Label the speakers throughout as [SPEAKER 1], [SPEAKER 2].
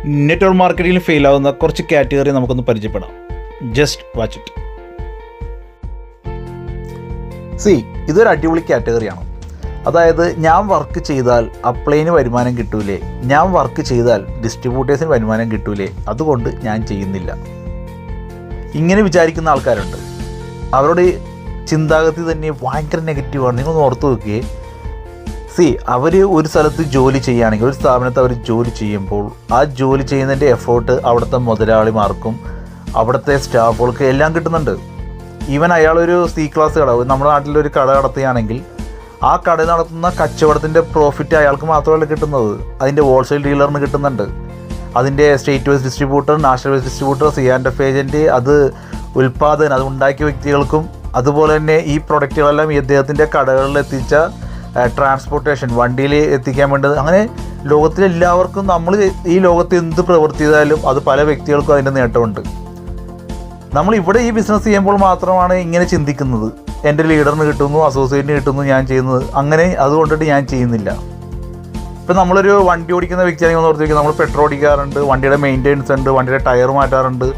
[SPEAKER 1] Network മാർക്കറ്റിംഗിൽ fail ആവുന്ന കുറച്ച് category നമുക്കൊന്ന് പരിചയപ്പെടാം. Just watch it. ഇതൊരു അടിപൊളി കാറ്റഗറിയാണ്. അതായത് ഞാൻ വർക്ക് ചെയ്താൽ അപ്ലൈന് വരുമാനം കിട്ടൂലേ, ഞാൻ വർക്ക് ചെയ്താൽ ഡിസ്ട്രിബ്യൂട്ടേഴ്സിന് വരുമാനം കിട്ടൂലേ, അതുകൊണ്ട് ഞാൻ ചെയ്യുന്നില്ല. ഇങ്ങനെ വിചാരിക്കുന്ന ആൾക്കാരുണ്ട്. അവരുടെ ചിന്താഗതി തന്നെ ഭയങ്കര നെഗറ്റീവാണ്. നിങ്ങളൊന്ന് ഓർത്ത് നോക്കിയേ. അവർ ഒരു സ്ഥലത്ത് ജോലി ചെയ്യുകയാണെങ്കിൽ, ഒരു സ്ഥാപനത്ത് അവർ ജോലി ചെയ്യുമ്പോൾ ആ ജോലി ചെയ്യുന്നതിൻ്റെ എഫേർട്ട് അവിടുത്തെ മുതലാളിമാർക്കും അവിടുത്തെ സ്റ്റാഫുകൾക്ക് എല്ലാം കിട്ടുന്നുണ്ട്. ഈവൻ അയാളൊരു ക്ലാസ് കട, നമ്മുടെ നാട്ടിലൊരു കട നടത്തുകയാണെങ്കിൽ ആ കട നടത്തുന്ന കച്ചവടത്തിൻ്റെ പ്രോഫിറ്റ് അയാൾക്ക് മാത്രമല്ല കിട്ടുന്നത്, അതിൻ്റെ ഹോൾസെയിൽ ഡീലറിന് കിട്ടുന്നുണ്ട്. അതിൻ്റെ state wise distributor, national wise distributor, C&F agent, അത് ഉൽപ്പാദകൻ, അത് ഉണ്ടാക്കിയ വ്യക്തികൾക്കും, അതുപോലെ തന്നെ ഈ പ്രൊഡക്റ്റുകളെല്ലാം ഈ അദ്ദേഹത്തിൻ്റെ കടകളിൽ എത്തിച്ച ട്രാൻസ്പോർട്ടേഷൻ, വണ്ടിയിൽ എത്തിക്കാൻ വേണ്ടത്, അങ്ങനെ ലോകത്തിലെല്ലാവർക്കും നമ്മൾ ഈ ലോകത്ത് എന്ത് പ്രവൃത്തി ചെയ്താലും അത് പല വ്യക്തികൾക്കും അതിൻ്റെ നേട്ടമുണ്ട്. നമ്മളിവിടെ ഈ ബിസിനസ് ചെയ്യുമ്പോൾ മാത്രമാണ് ഇങ്ങനെ ചിന്തിക്കുന്നത്. എൻ്റെ ലീഡറിന് കിട്ടുന്നു, അസോസിയേറ്റിന് കിട്ടുന്നു, ഞാൻ ചെയ്യുന്നത് അങ്ങനെ, അതുകൊണ്ടിട്ട് ഞാൻ ചെയ്യുന്നില്ല. ഇപ്പം നമ്മളൊരു വണ്ടി ഓടിക്കുന്ന വ്യക്തിയാണെങ്കിൽ ഓർത്ത് വയ്ക്കുക, നമ്മൾ പെട്രോൾ അടിക്കാറുണ്ട്, വണ്ടിയുടെ മെയിൻ്റെനൻസ് ഉണ്ട്, വണ്ടിയുടെ ടയർ മാറ്റാറുണ്ട്.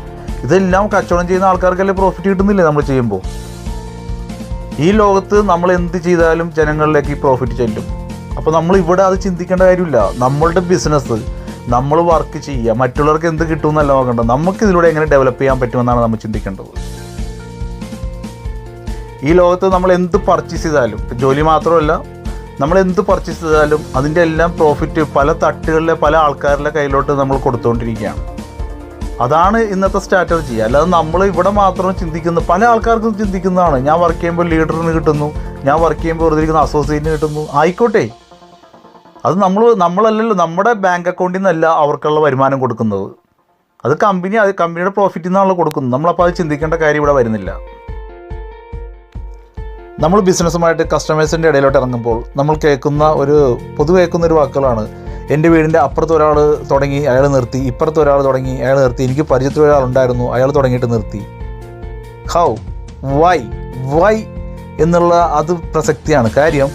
[SPEAKER 1] ഇതെല്ലാം കച്ചവടം ചെയ്യുന്ന ആൾക്കാർക്കല്ലേ പ്രോഫിറ്റ് കിട്ടുന്നില്ലേ നമ്മൾ ചെയ്യുമ്പോൾ? ഈ ലോകത്ത് നമ്മൾ എന്ത് ചെയ്താലും ജനങ്ങളിലേക്ക് ഈ പ്രോഫിറ്റ് ചെല്ലും. അപ്പോൾ നമ്മൾ ഇവിടെ അത് ചിന്തിക്കേണ്ട കാര്യമില്ല. നമ്മളുടെ ബിസിനസ് നമ്മൾ വർക്ക് ചെയ്യുക, മറ്റുള്ളവർക്ക് എന്ത് കിട്ടുമെന്നല്ല നോക്കേണ്ടത്, നമുക്ക് ഇതിലൂടെ എങ്ങനെ ഡെവലപ്പ് ചെയ്യാൻ പറ്റുമെന്നാണ് നമ്മൾ ചിന്തിക്കേണ്ടത്. ഈ ലോകത്ത് നമ്മൾ എന്ത് പർച്ചേസ് ചെയ്താലും, ജോലി മാത്രമല്ല, നമ്മൾ എന്ത് പർച്ചേസ് ചെയ്താലും അതിൻ്റെ എല്ലാം പ്രോഫിറ്റ് പല തട്ടുകളിലെ പല ആൾക്കാരുടെ കയ്യിലോട്ട് നമ്മൾ കൊടുത്തുകൊണ്ടിരിക്കുകയാണ്. അതാണ് ഇന്നത്തെ സ്ട്രാറ്റജി. അല്ലാതെ നമ്മൾ ഇവിടെ മാത്രം ചിന്തിക്കുന്ന, പല ആൾക്കാർക്കും ചിന്തിക്കുന്നതാണ്, ഞാൻ വർക്ക് ചെയ്യുമ്പോൾ ലീഡറിന് കിട്ടുന്നു, ഞാൻ വർക്ക് ചെയ്യുമ്പോൾ വെറുതെ ഇരിക്കുന്ന അസോസിയേറ്റിന് കിട്ടുന്നു. ആയിക്കോട്ടെ, അത് നമ്മളല്ലല്ലോ, നമ്മുടെ ബാങ്ക് അക്കൗണ്ടിൽ നിന്നല്ല അവർക്കുള്ള വരുമാനം കൊടുക്കുന്നത്, അത് കമ്പനിയുടെ പ്രോഫിറ്റിൽ നിന്നാണല്ലോ കൊടുക്കുന്നത്. നമ്മളപ്പോൾ അത് ചിന്തിക്കേണ്ട കാര്യം ഇവിടെ വരുന്നില്ല. നമ്മൾ ബിസിനസ്സുമായിട്ട് കസ്റ്റമേഴ്സിൻ്റെ ഇടയിലോട്ട് ഇറങ്ങുമ്പോൾ നമ്മൾ പൊതുവെ കേൾക്കുന്ന ഒരു വാക്കുകളാണ്, എൻ്റെ വീടിൻ്റെ അപ്പുറത്ത് ഒരാൾ തുടങ്ങി അയാൾ നിർത്തി, ഇപ്പുറത്ത് ഒരാൾ തുടങ്ങി അയാൾ നിർത്തി, എനിക്ക് പരിചയത്തിൽ ഒരാളുണ്ടായിരുന്നു അയാൾ തുടങ്ങിയിട്ട് നിർത്തി. ഹൗ, വൈ എന്നുള്ള അത് പ്രസക്തിയാണ്. കാര്യം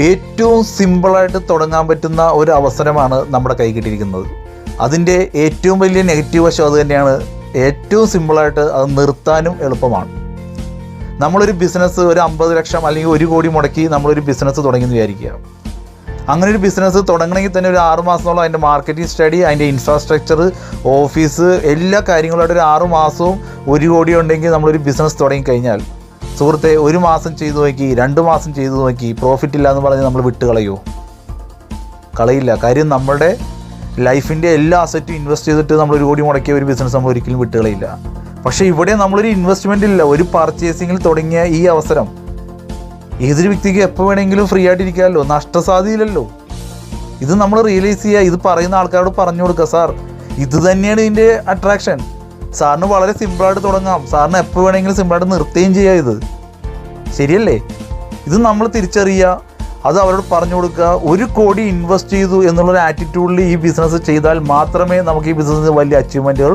[SPEAKER 1] ഏറ്റവും സിമ്പിളായിട്ട് തുടങ്ങാൻ പറ്റുന്ന ഒരു അവസരമാണ് നമ്മുടെ കൈ കിട്ടിയിരിക്കുന്നത്. അതിൻ്റെ ഏറ്റവും വലിയ നെഗറ്റീവ് വശം അത് തന്നെയാണ്. ഏറ്റവും സിമ്പിളായിട്ട് അത് നിർത്താനും എളുപ്പമാണ്. നമ്മളൊരു ബിസിനസ് ഒരു 50 ലക്ഷം അല്ലെങ്കിൽ 1 കോടി മുടക്കി നമ്മളൊരു ബിസിനസ് തുടങ്ങിയെന്ന് വിചാരിക്കുക. അങ്ങനെ ഒരു ബിസിനസ് തുടങ്ങണമെങ്കിൽ തന്നെ ഒരു 6 മാസത്തോളം അതിൻ്റെ മാർക്കറ്റിംഗ് സ്റ്റഡി, അതിൻ്റെ ഇൻഫ്രാസ്ട്രക്ചർ, ഓഫീസ്, എല്ലാ കാര്യങ്ങളുമായിട്ട് ഒരു 6 മാസവും 1 കോടി ഉണ്ടെങ്കിൽ നമ്മളൊരു ബിസിനസ് തുടങ്ങിക്കഴിഞ്ഞാൽ, സുഹൃത്തെ, 1 മാസം ചെയ്തു നോക്കി, 2 മാസം ചെയ്തു നോക്കി, പ്രോഫിറ്റ് ഇല്ല എന്ന് പറഞ്ഞ് നമ്മൾ വിട്ട് കളയുമോ? കളയില്ല. കാര്യം നമ്മുടെ ലൈഫിൻ്റെ എല്ലാ അസറ്റും ഇൻവെസ്റ്റ് ചെയ്തിട്ട് നമ്മൾ 1 കോടി മുടക്കിയ ഒരു ബിസിനസ് നമ്മൾ ഒരിക്കലും വിട്ട് കളയില്ല. പക്ഷേ ഇവിടെ നമ്മളൊരു ഇൻവെസ്റ്റ്മെൻ്റ് ഇല്ല. ഒരു പർച്ചേസിങ്ങിൽ തുടങ്ങിയ ഈ അവസരം ഏതൊരു വ്യക്തിക്ക് എപ്പോൾ വേണമെങ്കിലും ഫ്രീ ആയിട്ടിരിക്കാമല്ലോ, നഷ്ടസാധ്യതയില്ലല്ലോ. ഇത് നമ്മൾ റിയലൈസ് ചെയ്യുക, ഇത് പറയുന്ന ആൾക്കാരോട് പറഞ്ഞു കൊടുക്കുക, സാർ ഇത് തന്നെയാണ് ഇതിൻ്റെ അട്രാക്ഷൻ. സാറിന് വളരെ സിമ്പിളായിട്ട് തുടങ്ങാം, സാറിന് എപ്പോൾ വേണമെങ്കിലും സിമ്പിളായിട്ട് നിർത്തുകയും ചെയ്യാം. ഇത് ശരിയല്ലേ? ഇത് നമ്മൾ തിരിച്ചറിയുക, അത് അവരോട് പറഞ്ഞു കൊടുക്കുക. 1 കോടി ഇൻവെസ്റ്റ് ചെയ്തു എന്നുള്ളൊരു ആറ്റിറ്റ്യൂഡിൽ ഈ ബിസിനസ് ചെയ്താൽ മാത്രമേ നമുക്ക് ഈ ബിസിനസ്സിന് വലിയ അച്ചീവ്മെൻറ്റുകൾ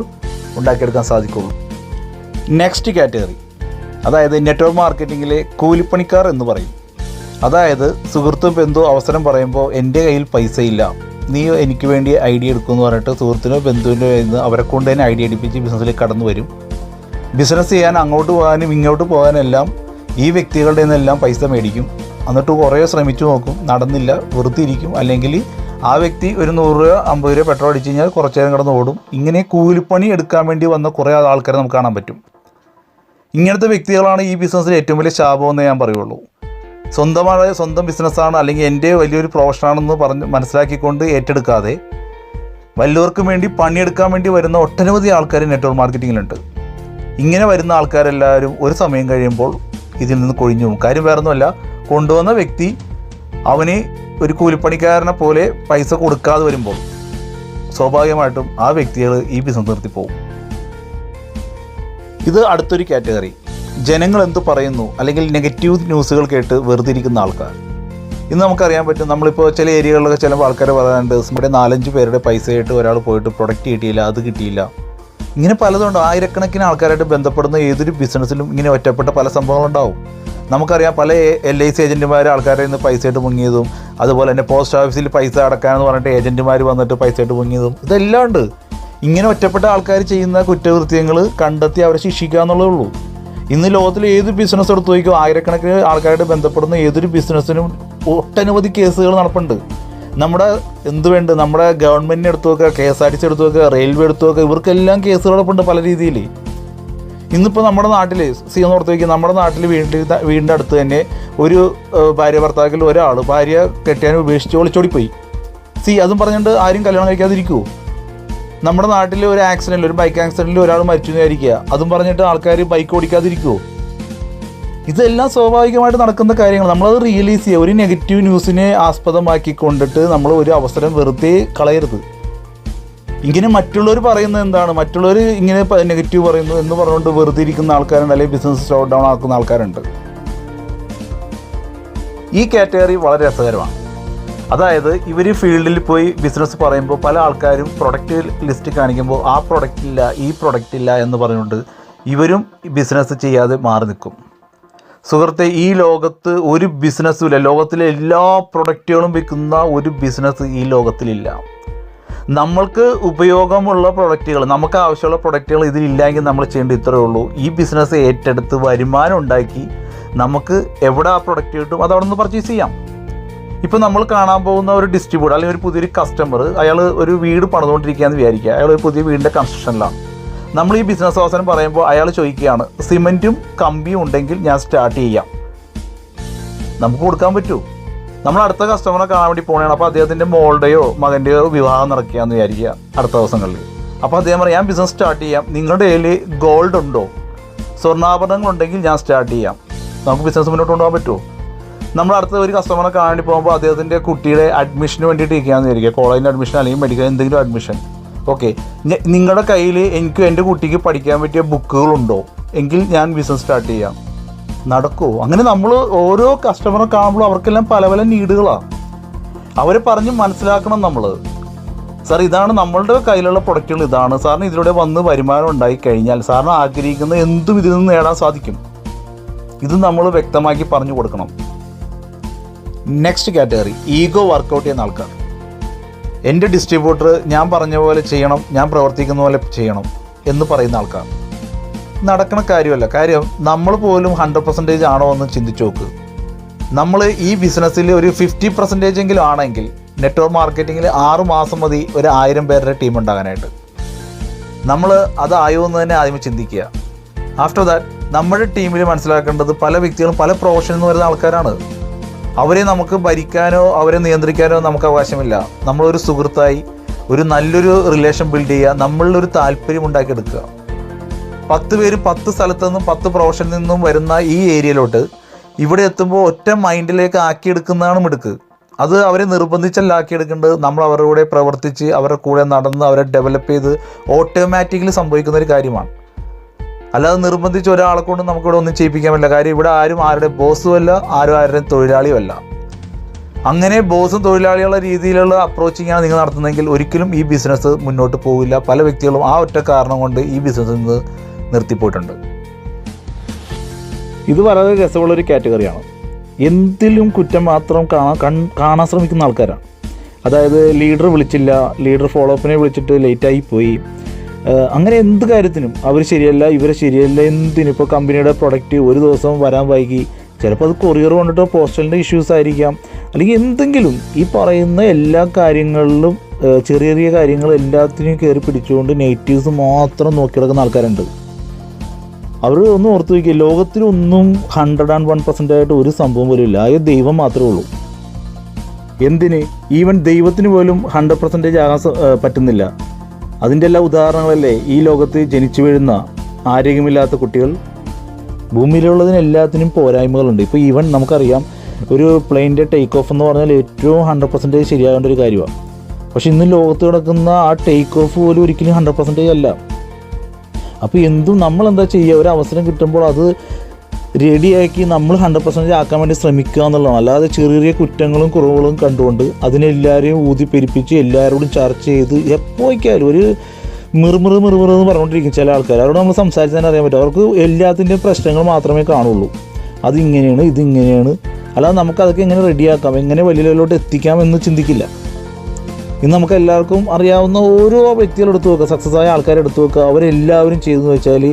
[SPEAKER 1] ഉണ്ടാക്കിയെടുക്കാൻ സാധിക്കുള്ളൂ. നെക്സ്റ്റ് കാറ്റഗറി, അതായത് നെറ്റ്വർക്ക് മാർക്കറ്റിങ്ങിലെ കൂലിപ്പണിക്കാർ എന്ന് പറയും. അതായത് സുഹൃത്തും ബന്ധു അവസരം പറയുമ്പോൾ എൻ്റെ കയ്യിൽ പൈസ ഇല്ല, നീ എനിക്ക് വേണ്ടി ഐഡിയ എടുക്കുമെന്ന് പറഞ്ഞിട്ട് സുഹൃത്തിനോ ബന്ധുവിനോ എന്ന് അവരെ കൊണ്ട് തന്നെ ഐഡിയ എടുപ്പിച്ച് ബിസിനസ്സിലേക്ക് കടന്നു വരും. ബിസിനസ് ചെയ്യാൻ അങ്ങോട്ട് പോകാനും ഇങ്ങോട്ട് പോകാനെല്ലാം ഈ വ്യക്തികളുടെ നിന്നെല്ലാം പൈസ മേടിക്കും. എന്നിട്ട് കുറേ ശ്രമിച്ചു നോക്കും, നടന്നില്ല, വെറുതെ ഇരിക്കും. അല്ലെങ്കിൽ ആ വ്യക്തി ഒരു 100 രൂപ 50 രൂപ പെട്രോൾ അടിച്ച് കഴിഞ്ഞാൽ കുറച്ച് നേരം കിടന്ന് ഓടും. ഇങ്ങനെ കൂലിപ്പണി എടുക്കാൻ വേണ്ടി വന്ന കുറേ ആൾക്കാരെ നമുക്ക് കാണാൻ പറ്റും. ഇങ്ങനത്തെ വ്യക്തികളാണ് ഈ ബിസിനസ്സിൽ ഏറ്റവും വലിയ ശാപമെന്ന് ഞാൻ പറയുള്ളൂ. സ്വന്തം ബിസിനസ്സാണ്, അല്ലെങ്കിൽ എൻ്റെ വലിയൊരു പ്രൊഫഷനാണെന്ന് പറഞ്ഞ് മനസ്സിലാക്കിക്കൊണ്ട് ഏറ്റെടുക്കാതെ വല്ലവർക്കും വേണ്ടി പണിയെടുക്കാൻ വേണ്ടി വരുന്ന ഒട്ടനവധി ആൾക്കാർ നെറ്റ്വർക്ക് മാർക്കറ്റിങ്ങിലുണ്ട്. ഇങ്ങനെ വരുന്ന ആൾക്കാരെല്ലാവരും ഒരു സമയം കഴിയുമ്പോൾ ഇതിൽ നിന്ന് കൊഴിഞ്ഞു പോകും. കാര്യം വേറൊന്നുമല്ല, കൊണ്ടുവന്ന വ്യക്തി അവന് ഒരു കൂലിപ്പണിക്കാരനെ പോലെ പൈസ കൊടുക്കാതെ വരുമ്പോൾ സ്വാഭാവികമായിട്ടും ആ വ്യക്തികൾ ഈ ബിസിനസ് നിർത്തിപ്പോകും. ഇത് അടുത്തൊരു കാറ്റഗറി, ജനങ്ങൾ എന്ത് പറയുന്നു അല്ലെങ്കിൽ നെഗറ്റീവ് ന്യൂസുകൾ കേട്ട് വെറുതെ ഇരിക്കുന്ന ആൾക്കാർ. ഇന്ന് നമുക്കറിയാൻ പറ്റും, നമ്മളിപ്പോൾ ചില ഏരിയകളിലൊക്കെ ചില ആൾക്കാർ പറയാറുണ്ട്, നമ്മുടെ 4-5 പേരുടെ പൈസയായിട്ട് ഒരാൾ പോയിട്ട് പ്രൊഡക്റ്റ് കിട്ടിയില്ല, അത് കിട്ടിയില്ല. ഇങ്ങനെ പലതുണ്ട്. ആയിരക്കണക്കിന് ആൾക്കാരായിട്ട് ബന്ധപ്പെടുന്ന ഏതൊരു ബിസിനസ്സിലും ഇങ്ങനെ ഒറ്റപ്പെട്ട പല സംഭവങ്ങളുണ്ടാവും. നമുക്കറിയാം, പല LIC ഏജൻറ്റുമാർ ആൾക്കാരുടെ നിന്ന് പൈസയായിട്ട് മുങ്ങിയതും, അതുപോലെ തന്നെ പോസ്റ്റ് ഓഫീസിൽ പൈസ അടക്കാമെന്ന് പറഞ്ഞിട്ട് ഏജൻറ്റുമാർ വന്നിട്ട് പൈസയായിട്ട് മുങ്ങിയതും, ഇതെല്ലാം ഉണ്ട്. ഇങ്ങനെ ഒറ്റപ്പെട്ട ആൾക്കാർ ചെയ്യുന്ന കുറ്റകൃത്യങ്ങൾ കണ്ടെത്തി അവരെ ശിക്ഷിക്കുക എന്നുള്ളതേ ഉള്ളൂ. ഇന്ന് ലോകത്തിൽ ഏത് ബിസിനസ് എടുത്തു നോക്കിയോ ആയിരക്കണക്കിന് ആൾക്കാരായിട്ട് ബന്ധപ്പെടുന്ന ഏതൊരു ബിസിനസ്സിനും ഒട്ടനവധി കേസുകൾ നടപ്പുണ്ട്. നമ്മുടെ ഗവൺമെൻറ്റിനെ എടുത്തു നോക്കുക, KSRTC എടുത്തു നോക്കുക, റെയിൽവേ എടുത്തു നോക്കുക, ഇവർക്കെല്ലാം കേസുകൾ നടപ്പുണ്ട് പല രീതിയിൽ. ഇന്നിപ്പോൾ നമ്മുടെ നാട്ടിൽ എന്ന് ഓർത്ത് വയ്ക്കുക, നമ്മുടെ നാട്ടിൽ വീടിൻ്റെ അടുത്ത് തന്നെ ഒരു ഭാര്യ ഭർത്താക്കളിൽ ഒരാൾ ഭാര്യ കെട്ടിയാൻ ഉപേക്ഷിച്ച് ഒളിച്ചോടിപ്പോയി. അതും പറഞ്ഞുകൊണ്ട് ആരും കല്യാണം കഴിക്കാതിരിക്കുമോ? നമ്മുടെ നാട്ടിൽ ഒരു ആക്സിഡൻറ്റിൽ, ഒരു ബൈക്ക് ആക്സിഡൻറ്റിൽ ഒരാൾ മരിച്ചു വിചാരിക്കുക, അതും പറഞ്ഞിട്ട് ആൾക്കാർ ബൈക്ക് ഓടിക്കാതിരിക്കുമോ? ഇതെല്ലാം സ്വാഭാവികമായിട്ട് നടക്കുന്ന കാര്യങ്ങൾ. നമ്മളത് റിയലൈസ് ചെയ്യുക. ഒരു നെഗറ്റീവ് ന്യൂസിനെ ആസ്പദമാക്കി കൊണ്ടിട്ട് നമ്മൾ ഒരു അവസരം വെറുതെ കളയരുത്. ഇങ്ങനെ മറ്റുള്ളവർ പറയുന്നത് എന്താണ്, മറ്റുള്ളവർ ഇങ്ങനെ നെഗറ്റീവ് പറയുന്നു എന്ന് പറഞ്ഞുകൊണ്ട് വെറുതെ ഇരിക്കുന്ന ആൾക്കാരുണ്ട്, അല്ലെങ്കിൽ ബിസിനസ് സ്ലോ ഡൗൺ ആക്കുന്ന ആൾക്കാരുണ്ട്. ഈ കാറ്റഗറി വളരെ രസകരമാണ്. അതായത് ഇവർ ഫീൽഡിൽ പോയി ബിസിനസ് പറയുമ്പോൾ പല ആൾക്കാരും പ്രൊഡക്റ്റ് ലിസ്റ്റ് കാണിക്കുമ്പോൾ ആ പ്രൊഡക്റ്റില്ല, ഈ പ്രൊഡക്റ്റില്ല എന്ന് പറഞ്ഞുകൊണ്ട് ഇവരും ബിസിനസ് ചെയ്യാതെ മാറി നിൽക്കും. സുഹൃത്തെ, ഈ ലോകത്ത് ഒരു ബിസിനസ്സും ഇല്ല. ലോകത്തിലെ എല്ലാ പ്രൊഡക്റ്റുകളും വിൽക്കുന്ന ഒരു ബിസിനസ് ഈ ലോകത്തിലില്ല. നമ്മൾക്ക് ഉപയോഗമുള്ള പ്രൊഡക്റ്റുകൾ, നമുക്ക് ആവശ്യമുള്ള പ്രൊഡക്റ്റുകൾ ഇതിലില്ലെങ്കിൽ നമ്മൾ ചെയ്യേണ്ട ഇത്രയേ ഉള്ളൂ. ഈ ബിസിനസ് ഏറ്റെടുത്ത് വരുമാനം ഉണ്ടാക്കി നമുക്ക് എവിടെ ആ പ്രൊഡക്റ്റ് കിട്ടും അത് അവിടെ നിന്ന് പർച്ചേസ് ചെയ്യാം. ഇപ്പോൾ നമ്മൾ കാണാൻ പോകുന്ന ഒരു ഡിസ്ട്രിബ്യൂട്ടർ അല്ലെങ്കിൽ ഒരു പുതിയൊരു കസ്റ്റമർ, അയാൾ ഒരു വീട് പണിതുകൊണ്ടിരിക്കുകയെന്ന് വിചാരിക്കുക. അയാൾ ഒരു പുതിയ വീടിൻ്റെ കൺസ്ട്രക്ഷനിലാണ്. നമ്മൾ ഈ ബിസിനസ് അവസരം പറയുമ്പോൾ അയാൾ ചോദിക്കുകയാണ്, സിമെൻറ്റും കമ്പിയും ഉണ്ടെങ്കിൽ ഞാൻ സ്റ്റാർട്ട് ചെയ്യാം. നമുക്ക് കൊടുക്കാൻ പറ്റുമോ? നമ്മൾ അടുത്ത കസ്റ്റമറെ കാണാൻ വേണ്ടി പോകണതാണ്. അപ്പോൾ അദ്ദേഹത്തിൻ്റെ മോളുടെയോ മകൻ്റെയോ വിവാഹം നടക്കുകയെന്ന് വിചാരിക്കുക അടുത്ത ദിവസങ്ങളിൽ. അപ്പോൾ അദ്ദേഹം പറയാം, ഞാൻ ബിസിനസ് സ്റ്റാർട്ട് ചെയ്യാം, നിങ്ങളുടെ കയ്യിൽ ഗോൾഡ് ഉണ്ടോ, സ്വർണ്ണാഭരണങ്ങളുണ്ടെങ്കിൽ ഞാൻ സ്റ്റാർട്ട് ചെയ്യാം. നമുക്ക് ബിസിനസ് മുന്നോട്ട് കൊണ്ടുപോകാൻ പറ്റുമോ? നമ്മൾ അടുത്ത ഒരു കസ്റ്റമറെ കാണാൻ വേണ്ടി പോകുമ്പോൾ അദ്ദേഹത്തിൻ്റെ കുട്ടിയുടെ അഡ്മിഷന് വേണ്ടിയിട്ട് ഇരിക്കുകയെന്ന് വിചാരിക്കുക, കോളേജിൻ്റെ അഡ്മിഷൻ അല്ലെങ്കിൽ മെഡിക്കൽ എന്തെങ്കിലും അഡ്മിഷൻ. ഓക്കെ, നിങ്ങളുടെ കയ്യിൽ എനിക്ക് എൻ്റെ കുട്ടിക്ക് പഠിക്കാൻ പറ്റിയ ബുക്കുകളുണ്ടോ, എങ്കിൽ ഞാൻ ബിസിനസ് സ്റ്റാർട്ട് ചെയ്യാം. നടക്കുമോ? അങ്ങനെ നമ്മൾ ഓരോ കസ്റ്റമറെ കാണുമ്പോൾ അവർക്കെല്ലാം പല പല നീഡുകളാണ്. അവരെ പറഞ്ഞ് മനസ്സിലാക്കണം നമ്മൾ. സാർ, ഇതാണ് നമ്മളുടെ കയ്യിലുള്ള പ്രൊഡക്റ്റുകൾ, ഇതാണ് സാറിന് ഇതിലൂടെ വന്ന് വരുമാനം ഉണ്ടായി കഴിഞ്ഞാൽ സാറിന് ആഗ്രഹിക്കുന്ന എന്തും ഇതിൽ നിന്ന് നേടാൻ സാധിക്കും. ഇത് നമ്മൾ വ്യക്തമാക്കി പറഞ്ഞു കൊടുക്കണം. നെക്സ്റ്റ് കാറ്റഗറി, ഈഗോ വർക്കൗട്ട് ചെയ്യുന്ന ആൾക്കാർ. എൻ്റെ ഡിസ്ട്രിബ്യൂട്ടർ ഞാൻ പറഞ്ഞ പോലെ ചെയ്യണം, ഞാൻ പ്രവർത്തിക്കുന്ന പോലെ ചെയ്യണം എന്ന് പറയുന്ന ആൾക്കാർ. നടക്കണ കാര്യമല്ല. കാര്യം നമ്മൾ പോലും 100% ആണോ എന്ന് ചിന്തിച്ച് നോക്ക്. നമ്മൾ ഈ ബിസിനസ്സിൽ ഒരു 50% എങ്കിലും ആണെങ്കിൽ നെറ്റ്വർക്ക് മാർക്കറ്റിങ്ങിൽ 6 മാസം മതി ഒരു 1000 പേരുടെ ടീം ഉണ്ടാകാനായിട്ട്. നമ്മൾ അതായോ എന്ന് തന്നെ ആദ്യം ചിന്തിക്കുക. ആഫ്റ്റർ ദാറ്റ് നമ്മുടെ ടീമിൽ മനസ്സിലാക്കേണ്ടത് പല വ്യക്തികളും പല പ്രൊഫഷനിൽ നിന്ന് വരുന്ന ആൾക്കാരാണ്. അവരെ നമുക്ക് ഭരിക്കാനോ അവരെ നിയന്ത്രിക്കാനോ നമുക്ക് അവകാശമില്ല. നമ്മളൊരു സുഹൃത്തായി ഒരു നല്ലൊരു റിലേഷൻ ബിൽഡ് ചെയ്യുക, നമ്മളിലൊരു താല്പര്യം ഉണ്ടാക്കിയെടുക്കുക. 10 പേര് 10 സ്ഥലത്തു നിന്നും 10 പ്രൊഫഷനിൽ നിന്നും വരുന്ന ഈ ഏരിയയിലോട്ട് ഇവിടെ എത്തുമ്പോൾ ഒറ്റ മൈൻഡിലേക്ക് ആക്കിയെടുക്കുന്നതാണ് മിടുക്ക്. അത് അവരെ നിർബന്ധിച്ചല്ല ആക്കിയെടുക്കേണ്ടത്. നമ്മൾ അവരുടെ കൂടെ പ്രവർത്തിച്ച് അവരുടെ കൂടെ നടന്ന് അവരെ ഡെവലപ്പ് ചെയ്ത് ഓട്ടോമാറ്റിക്കലി സംഭവിക്കുന്ന ഒരു കാര്യമാണ്. അല്ലാതെ നിർബന്ധിച്ച് ഒരാളെ കൊണ്ട് നമുക്കിവിടെ ഒന്നും ചെയ്യിപ്പിക്കാൻ പറ്റില്ല. കാര്യം ഇവിടെ ആരും ആരുടെ ബോസും അല്ല, ആരും ആരുടെയും തൊഴിലാളിയും അല്ല. അങ്ങനെ ബോസും തൊഴിലാളികളുടെ രീതിയിലുള്ള അപ്രോച്ചിങ്ങാണ് നിങ്ങൾ നടത്തുന്നതെങ്കിൽ ഒരിക്കലും ഈ ബിസിനസ് മുന്നോട്ട് പോകില്ല. പല വ്യക്തികളും ആ ഒറ്റ കാരണം കൊണ്ട് ഈ ബിസിനസ്സിൽ നിന്ന് നിർത്തിപ്പോയിട്ടുണ്ട്. ഇത് വളരെ രസമുള്ളൊരു കാറ്റഗറിയാണ്. എന്തിലും കുറ്റം മാത്രം കാണാൻ ശ്രമിക്കുന്ന ആൾക്കാരാണ്. അതായത് ലീഡർ വിളിച്ചില്ല, ലീഡർ ഫോളോ അപ്പിനെ വിളിച്ചിട്ട് ലേറ്റായി പോയി, അങ്ങനെ എന്ത് കാര്യത്തിനും അവർ ശരിയല്ല, ഇവരെ ശരിയല്ല. എന്തിനും ഇപ്പോൾ കമ്പനിയുടെ പ്രൊഡക്റ്റ് ഒരു ദിവസം വരാൻ വൈകി, ചിലപ്പോൾ അത് കൊറിയർ കൊണ്ടിട്ടോ പോസ്റ്റലിൻ്റെ ഇഷ്യൂസ് ആയിരിക്കാം, അല്ലെങ്കിൽ എന്തെങ്കിലും ഈ പറയുന്ന എല്ലാ കാര്യങ്ങളിലും ചെറിയ ചെറിയ കാര്യങ്ങൾ എല്ലാത്തിനും കയറി പിടിച്ചുകൊണ്ട് നെഗറ്റീവ്സ് മാത്രം നോക്കി കിടക്കുന്ന ആൾക്കാരുണ്ട്. അവർ ഒന്ന് ഓർത്ത് വയ്ക്കുക, ലോകത്തിലൊന്നും 101% ആയിട്ട് ഒരു സംഭവം പോലും ഇല്ല. അത് ദൈവം മാത്രമേ ഉള്ളൂ. എന്തിന്, ഈവൻ ദൈവത്തിന് പോലും 100% ആകാൻ പറ്റുന്നില്ല. അതിൻ്റെ എല്ലാ ഉദാഹരണങ്ങളല്ലേ ഈ ലോകത്ത് ജനിച്ചു വീഴുന്ന ആരോഗ്യമില്ലാത്ത കുട്ടികൾ. ഭൂമിയിലുള്ളതിന് എല്ലാത്തിനും പോരായ്മകളുണ്ട്. ഇപ്പോൾ ഈവൻ നമുക്കറിയാം, ഒരു പ്ലെയിൻ്റെ ടേക്ക് ഓഫ് എന്ന് പറഞ്ഞാൽ ഏറ്റവും 100% ശരിയാകേണ്ട ഒരു കാര്യമാണ്. പക്ഷെ ഇന്ന് ലോകത്ത് കിടക്കുന്ന ആ ടേക്ക് ഓഫ് പോലും ഒരിക്കലും 100% അല്ല. അപ്പോൾ എന്തും നമ്മളെന്താ ചെയ്യുക, ഒരു അവസരം കിട്ടുമ്പോൾ അത് റെഡിയാക്കി നമ്മൾ 100% ആക്കാൻ വേണ്ടി ശ്രമിക്കുക എന്നുള്ളതാണ്. അല്ലാതെ ചെറിയ ചെറിയ കുറ്റങ്ങളും കുറവുകളും കണ്ടുകൊണ്ട് അതിനെല്ലാവരെയും ഊതിപ്പെരിപ്പിച്ച് എല്ലാവരോടും ചർച്ച ചെയ്ത് എപ്പോഴേക്കായാലും ഒരു മിറുമിറെന്ന് പറഞ്ഞുകൊണ്ടിരിക്കും ചില ആൾക്കാർ. അവരോട് നമ്മൾ സംസാരിച്ച് തന്നെ അറിയാൻ പറ്റും. അവർക്ക് എല്ലാത്തിൻ്റെയും പ്രശ്നങ്ങൾ മാത്രമേ കാണുള്ളൂ. അതിങ്ങനെയാണ്, ഇതിങ്ങനെയാണ്. അല്ലാതെ നമുക്കതൊക്കെ എങ്ങനെ റെഡിയാക്കാം, എങ്ങനെ വലിയ ലെവലിലോട്ട് എത്തിക്കാം എന്ന് ചിന്തിക്കില്ല. ഇന്ന് നമുക്ക് എല്ലാവർക്കും അറിയാവുന്ന ഓരോ വ്യക്തികൾ എടുത്തു നോക്കുക, സക്സസ് ആയ ആൾക്കാരെ എടുത്തു നോക്കുക, അവരെല്ലാവരും ചെയ്തെന്ന് വെച്ചാൽ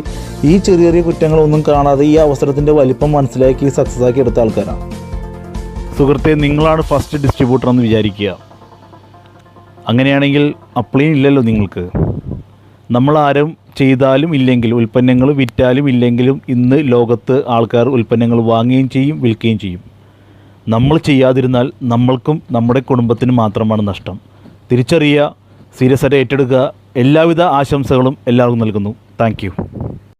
[SPEAKER 1] ഈ ചെറിയ ചെറിയ കുറ്റങ്ങളൊന്നും കാണാതെ ഈ അവസരത്തിൻ്റെ വലിപ്പം മനസ്സിലാക്കി സക്സസ് ആക്കി എടുത്ത ആൾക്കാരാണ്.
[SPEAKER 2] സുഹൃത്തെ, നിങ്ങളാണ് ഫസ്റ്റ് ഡിസ്ട്രിബ്യൂട്ടർ എന്ന് വിചാരിക്കുക. അങ്ങനെയാണെങ്കിൽ അപ്ലൈ ഇല്ലല്ലോ നിങ്ങൾക്ക്. നമ്മളാരും ചെയ്താലും ഇല്ലെങ്കിലും, ഉൽപ്പന്നങ്ങൾ വിറ്റാലും ഇല്ലെങ്കിലും ഇന്ന് ലോകത്ത് ആൾക്കാർ ഉൽപ്പന്നങ്ങൾ വാങ്ങുകയും ചെയ്യും, വിൽക്കുകയും ചെയ്യും. നമ്മൾ ചെയ്യാതിരുന്നാൽ നമ്മൾക്കും നമ്മുടെ കുടുംബത്തിനും മാത്രമാണ് നഷ്ടം. തിരിച്ചറിയുക, സീരിയസ് ആയിട്ട് ഏറ്റെടുക്കുക. എല്ലാവിധ ആശംസകളും എല്ലാവർക്കും നൽകുന്നു. Thank you.